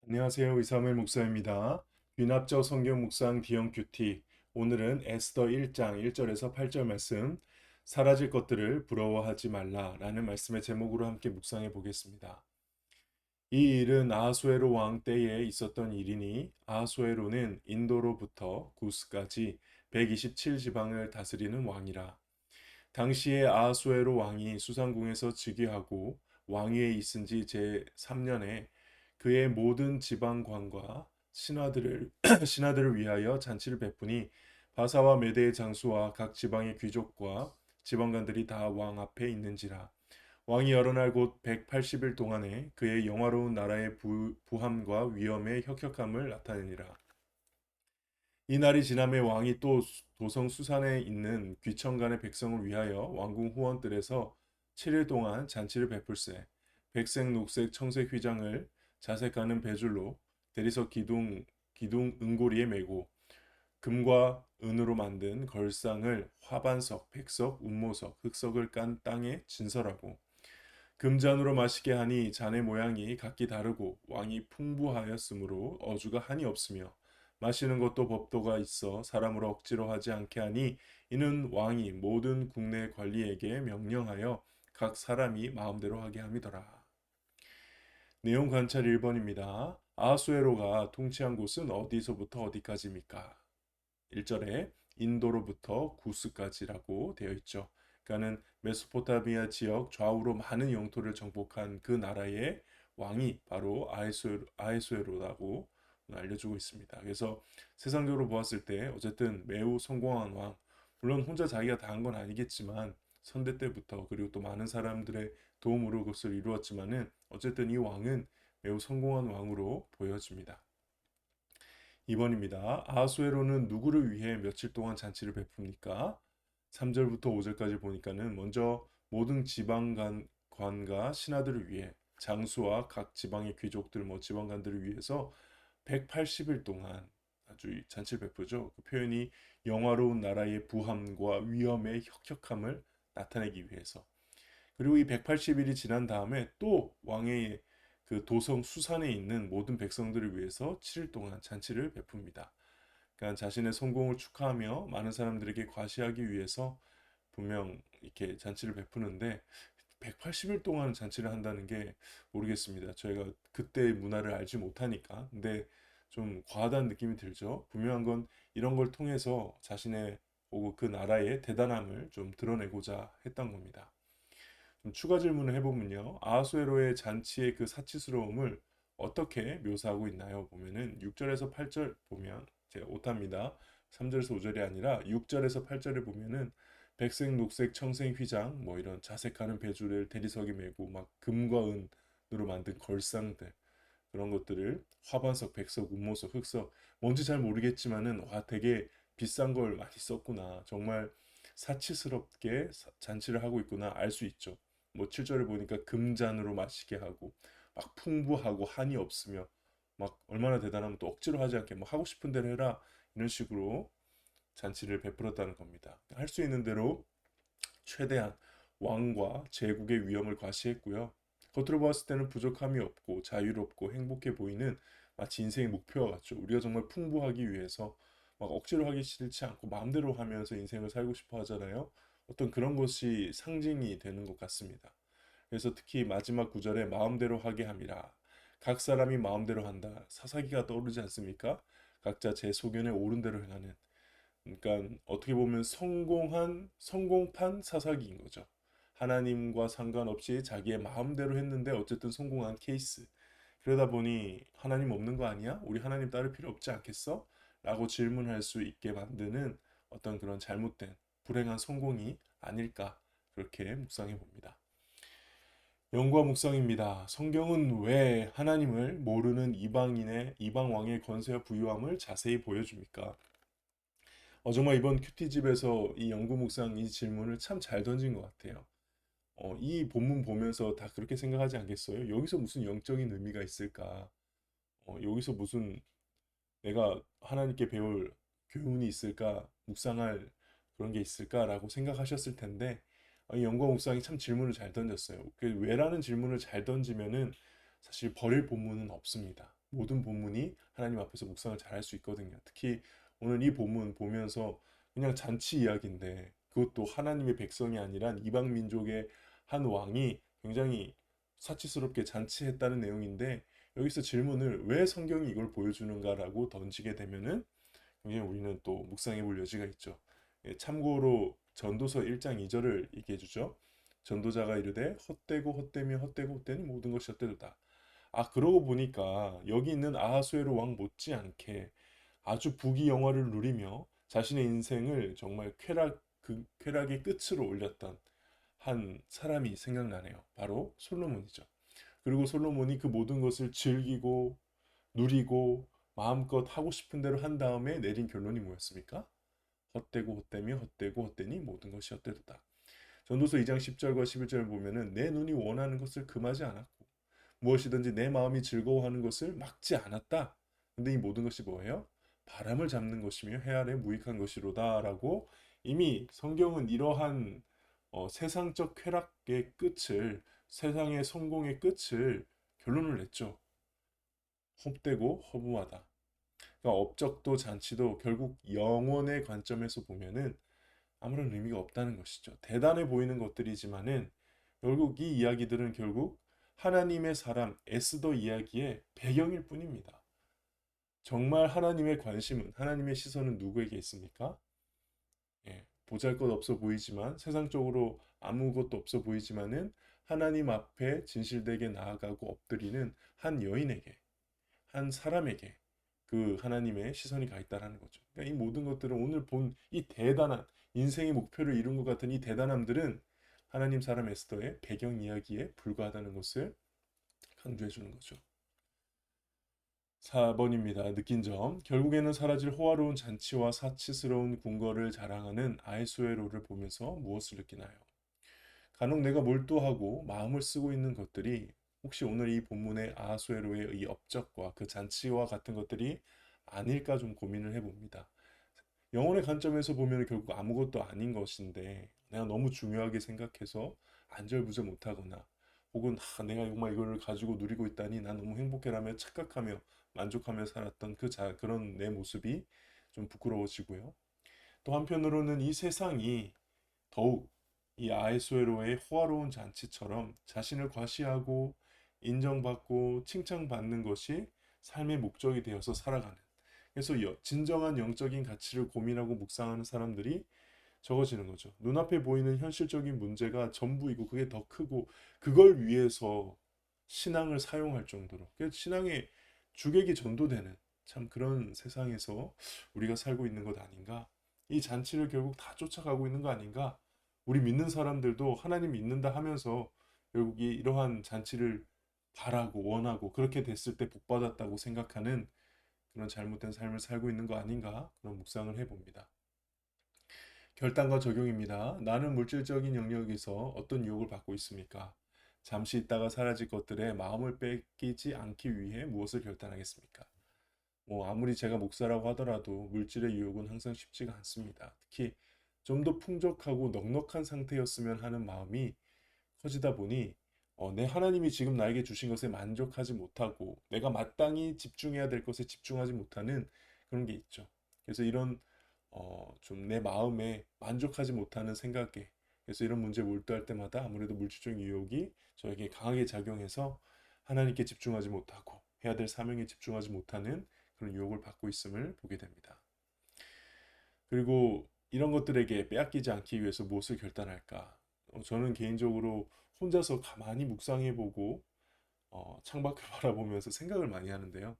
안녕하세요. 이사무엘 목사입니다. 귀납적 성경 묵상 D형 큐티. 오늘은 에스더 1장 1절에서 8절 말씀, 사라질 것들을 부러워하지 말라라는 말씀의 제목으로 함께 묵상해 보겠습니다. 이 일은 아하수에로 왕 때에 있었던 일이니 아하수에로는 인도로부터 구스까지 127지방을 다스리는 왕이라. 당시에 아하수에로 왕이 수상궁에서 즉위하고 왕위에 있은 지 제3년에 그의 모든 지방관과 신하들을 신하들을 위하여 잔치를 베푸니 바사와 메대의 장수와 각 지방의 귀족과 지방관들이 다 왕 앞에 있는지라. 왕이 여러 날 곧 180일 동안에 그의 영화로운 나라의 부함과 위엄의 혁혁함을 나타내니라. 이 날이 지남에 왕이 또 도성 수산에 있는 귀천간의 백성을 위하여 왕궁 후원들에서 7일 동안 잔치를 베풀세. 백색, 녹색, 청색 휘장을 자색하는 배줄로 대리석 기둥 은고리에 메고 금과 은으로 만든 걸상을 화반석, 백석, 운모석, 흑석을 깐 땅에 진설하고 금잔으로 마시게 하니 잔의 모양이 각기 다르고 왕이 풍부하였으므로 어주가 한이 없으며 마시는 것도 법도가 있어 사람으로 억지로 하지 않게 하니 이는 왕이 모든 국내 관리에게 명령하여 각 사람이 마음대로 하게 함이더라. 내용 관찰 1번입니다. 아하수에로가 통치한 곳은 어디서부터 어디까지입니까? 1절에 인도로부터 구스까지라고 되어 있죠. 그러니까는 메소포타미아 지역 좌우로 많은 영토를 정복한 그 나라의 왕이 바로 아에수에로라고 알려주고 있습니다. 그래서 세상적으로 보았을 때 어쨌든 매우 성공한 왕, 물론 혼자 자기가 다 한 건 아니겠지만 선대 때부터 그리고 또 많은 사람들의 도움으로 그것을 이루었지만은 어쨌든 이 왕은 매우 성공한 왕으로 보여집니다. 2번입니다. 아하수에로는 누구를 위해 며칠 동안 잔치를 베풉니까? 3절부터 5절까지 보니까는 먼저 모든 지방관과 신하들을 위해 장수와 각 지방의 귀족들 지방관들을 위해서 180일 동안 아주 잔치를 베푸죠. 그 표현이 영화로운 나라의 부함과 위엄의 혁혁함을 나타내기 위해서. 그리고 이 180일이 지난 다음에 또 왕의 그 도성 수산에 있는 모든 백성들을 위해서 7일 동안 잔치를 베풉니다. 그러니까 자신의 성공을 축하하며 많은 사람들에게 과시하기 위해서 분명 이렇게 잔치를 베푸는데 180일 동안 잔치를 한다는 게 모르겠습니다. 저희가 그때의 문화를 알지 못하니까. 근데 좀 과하다는 느낌이 들죠. 분명한 건 이런 걸 통해서 자신의 혹은 그 나라의 대단함을 좀 드러내고자 했던 겁니다. 좀 추가 질문을 해보면요. 아하수에로의 잔치의 그 사치스러움을 어떻게 묘사하고 있나요? 보면은 6절에서 8절 보면 제가 오답니다. 3절에서 5절이 아니라 6절에서 8절에 보면은 백색, 녹색, 청색 휘장 이런 자색하는 배줄을 대리석에 메고 막 금과 은으로 만든 걸상들 그런 것들을 화반석, 백석, 운모석, 흑석 뭔지 잘 모르겠지만은 와 되게 비싼 걸 많이 썼구나. 정말 사치스럽게 잔치를 하고 있구나 알 수 있죠. 7절을 보니까 금잔으로 마시게 하고 막 풍부하고 한이 없으며 막 얼마나 대단하면 또 억지로 하지 않게 뭐 하고 싶은 대로 해라 이런 식으로 잔치를 베풀었다는 겁니다. 할 수 있는 대로 최대한 왕과 제국의 위엄을 과시했고요. 겉으로 보았을 때는 부족함이 없고 자유롭고 행복해 보이는 마치 인생의 목표와 같죠. 우리가 정말 풍부하기 위해서 막 억지로 하기 싫지 않고 마음대로 하면서 인생을 살고 싶어 하잖아요. 어떤 그런 것이 상징이 되는 것 같습니다. 그래서 특히 마지막 구절에 마음대로 하게 함이라. 각 사람이 마음대로 한다. 사사기가 떠오르지 않습니까? 각자 제 소견에 옳은 대로 행하는. 그러니까 어떻게 보면 성공판 사사기인 거죠. 하나님과 상관없이 자기의 마음대로 했는데 어쨌든 성공한 케이스. 그러다 보니 하나님 없는 거 아니야? 우리 하나님 따를 필요 없지 않겠어? 라고 질문할 수 있게 만드는 어떤 그런 잘못된 불행한 성공이 아닐까 그렇게 묵상해 봅니다. 영과 묵상입니다. 성경은 왜 하나님을 모르는 이방 왕의 권세와 부유함을 자세히 보여줍니까? 정말 이번 큐티집에서 이 연구 묵상 이 질문을 참 잘 던진 것 같아요. 이 본문 보면서 다 그렇게 생각하지 않겠어요? 여기서 무슨 영적인 의미가 있을까? 여기서 무슨 내가 하나님께 배울 교훈이 있을까? 묵상할 그런 게 있을까라고 생각하셨을 텐데, 이 연구 묵상이 참 질문을 잘 던졌어요. 그 왜라는 질문을 잘 던지면은 사실 버릴 본문은 없습니다. 모든 본문이 하나님 앞에서 묵상을 잘 할 수 있거든요. 특히 오늘 이 본문 보면서 그냥 잔치 이야기인데 그것도 하나님의 백성이 아니라 이방 민족의 한 왕이 굉장히 사치스럽게 잔치했다는 내용인데 여기서 질문을 왜 성경이 이걸 보여주는가라고 던지게 되면은 굉장히 우리는 또 묵상해 볼 여지가 있죠. 예, 참고로 전도서 1장 2절을 얘기해 주죠. 전도자가 이르되 헛되고 헛되며 헛되고 헛되니 모든 것이 헛되도다. 아, 그러고 보니까 여기 있는 아하수에로 왕 못지않게 아주 부귀영화를 누리며 자신의 인생을 정말 쾌락의 끝으로 올렸던 한 사람이 생각나네요. 바로 솔로몬이죠. 그리고 솔로몬이 그 모든 것을 즐기고 누리고 마음껏 하고 싶은 대로 한 다음에 내린 결론이 뭐였습니까? 헛되고 헛되며 헛되고 헛되니 모든 것이 헛되도다. 전도서 2장 10절과 11절을 보면은 내 눈이 원하는 것을 금하지 않았고 무엇이든지 내 마음이 즐거워하는 것을 막지 않았다. 근데 이 모든 것이 뭐예요? 바람을 잡는 것이며 해 아래 무익한 것이로다라고 이미 성경은 이러한 세상적 쾌락의 끝을 세상의 성공의 끝을 결론을 냈죠. 헛되고 허무하다. 그러니까 업적도 잔치도 결국 영혼의 관점에서 보면은 아무런 의미가 없다는 것이죠. 대단해 보이는 것들이지만은 결국 이 이야기들은 결국 하나님의 사람 에스더 이야기의 배경일 뿐입니다. 정말 하나님의 관심은 하나님의 시선은 누구에게 있습니까? 예, 보잘것없어 보이지만 세상적으로 아무것도 없어 보이지만은 하나님 앞에 진실되게 나아가고 엎드리는 한 여인에게 한 사람에게 그 하나님의 시선이 가 있다라는 거죠. 그러니까 이 모든 것들은 오늘 본 이 대단한 인생의 목표를 이룬 것 같은 이 대단함들은 하나님 사람 에스더의 배경 이야기에 불과하다는 것을 강조해 주는 거죠. 4번입니다. 느낀 점. 결국에는 사라질 호화로운 잔치와 사치스러운 궁궐을 자랑하는 아이수에로를 보면서 무엇을 느끼나요? 간혹 내가 몰두하고 마음을 쓰고 있는 것들이 혹시 오늘 이 본문의 아하수에로의 이 업적과 그 잔치와 같은 것들이 아닐까 좀 고민을 해봅니다. 영혼의 관점에서 보면 결국 아무것도 아닌 것인데 내가 너무 중요하게 생각해서 안절부절 못하거나 혹은 내가 정말 이거를 가지고 누리고 있다니 난 너무 행복해라며 착각하며 만족하며 살았던 그런 내 모습이 좀 부끄러워지고요. 또 한편으로는 이 세상이 더욱 이 아에수에로의 호화로운 잔치처럼 자신을 과시하고 인정받고 칭찬받는 것이 삶의 목적이 되어서 살아가는. 그래서 진정한 영적인 가치를 고민하고 묵상하는 사람들이 적어지는 거죠. 눈앞에 보이는 현실적인 문제가 전부이고 그게 더 크고 그걸 위해서 신앙을 사용할 정도로 신앙의 주객이 전도되는 참 그런 세상에서 우리가 살고 있는 것 아닌가? 이 잔치를 결국 다 쫓아가고 있는 거 아닌가? 우리 믿는 사람들도 하나님 믿는다 하면서 결국 이러한 잔치를 바라고 원하고 그렇게 됐을 때 복받았다고 생각하는 그런 잘못된 삶을 살고 있는 거 아닌가? 그런 묵상을 해봅니다. 결단과 적용입니다. 나는 물질적인 영역에서 어떤 유혹을 받고 있습니까? 잠시 있다가 사라질 것들에 마음을 뺏기지 않기 위해 무엇을 결단하겠습니까? 아무리 제가 목사라고 하더라도 물질의 유혹은 항상 쉽지가 않습니다. 특히 좀 더 풍족하고 넉넉한 상태였으면 하는 마음이 커지다 보니 내 하나님이 지금 나에게 주신 것에 만족하지 못하고 내가 마땅히 집중해야 될 것에 집중하지 못하는 그런 게 있죠. 그래서 이런 좀 내 마음에 만족하지 못하는 생각에 그래서 이런 문제에 몰두할 때마다 아무래도 물질적인 유혹이 저에게 강하게 작용해서 하나님께 집중하지 못하고 해야 될 사명에 집중하지 못하는 그런 유혹을 받고 있음을 보게 됩니다. 그리고 이런 것들에게 빼앗기지 않기 위해서 무엇을 결단할까? 저는 개인적으로 혼자서 가만히 묵상해보고 창밖을 바라보면서 생각을 많이 하는데요.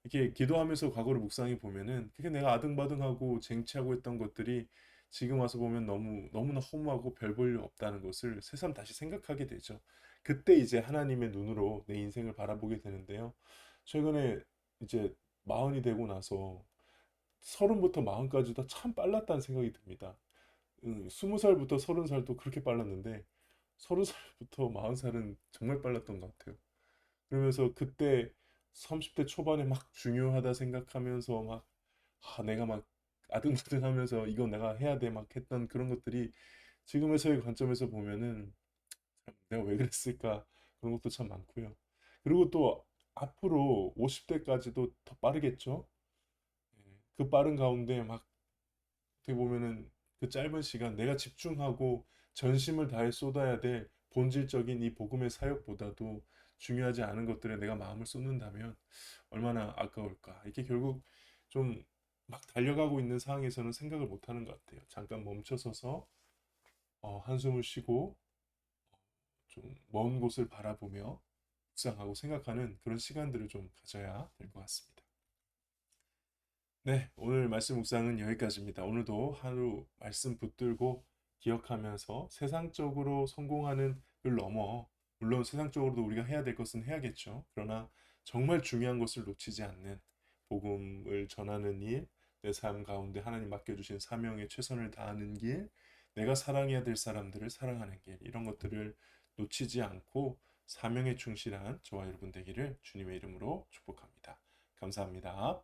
이렇게 기도하면서 과거를 묵상해 보면은 그게 내가 아등바등하고 쟁취하고 있던 것들이 지금 와서 보면 너무나 허무하고 별 볼 일 없다는 것을 새삼 다시 생각하게 되죠. 그때 이제 하나님의 눈으로 내 인생을 바라보게 되는데요. 최근에 이제 마흔이 되고 나서 서른부터 마흔까지도 참 빨랐다는 생각이 듭니다. 20살부터 30살도 그렇게 빨랐는데 30살부터 40살은 정말 빨랐던 것 같아요. 그러면서 그때 30대 초반에 막 중요하다 생각하면서 막 내가 막 아등바등하면서 이거 내가 해야 돼 막 했던 그런 것들이 지금에서의 관점에서 보면은 내가 왜 그랬을까 그런 것도 참 많고요. 그리고 또 앞으로 50대까지도 더 빠르겠죠. 예, 그 빠른 가운데 막 어떻게 보면은 그 짧은 시간 내가 집중하고 전심을 다해 쏟아야 될 본질적인 이 복음의 사역보다도 중요하지 않은 것들에 내가 마음을 쏟는다면 얼마나 아까울까. 이게 결국 좀 막 달려가고 있는 상황에서는 생각을 못 하는 것 같아요. 잠깐 멈춰서서 한숨을 쉬고 좀 먼 곳을 바라보며 묵상하고 생각하는 그런 시간들을 좀 가져야 될 것 같습니다. 네, 오늘 말씀 묵상은 여기까지입니다. 오늘도 하루 말씀 붙들고 기억하면서 세상적으로 성공하는 을 넘어 물론 세상적으로도 우리가 해야 될 것은 해야겠죠. 그러나 정말 중요한 것을 놓치지 않는 복음을 전하는 일, 내 삶 가운데 하나님 맡겨주신 사명에 최선을 다하는 길, 내가 사랑해야 될 사람들을 사랑하는 길, 이런 것들을 놓치지 않고 사명에 충실한 저와 여러분 되기를 주님의 이름으로 축복합니다. 감사합니다.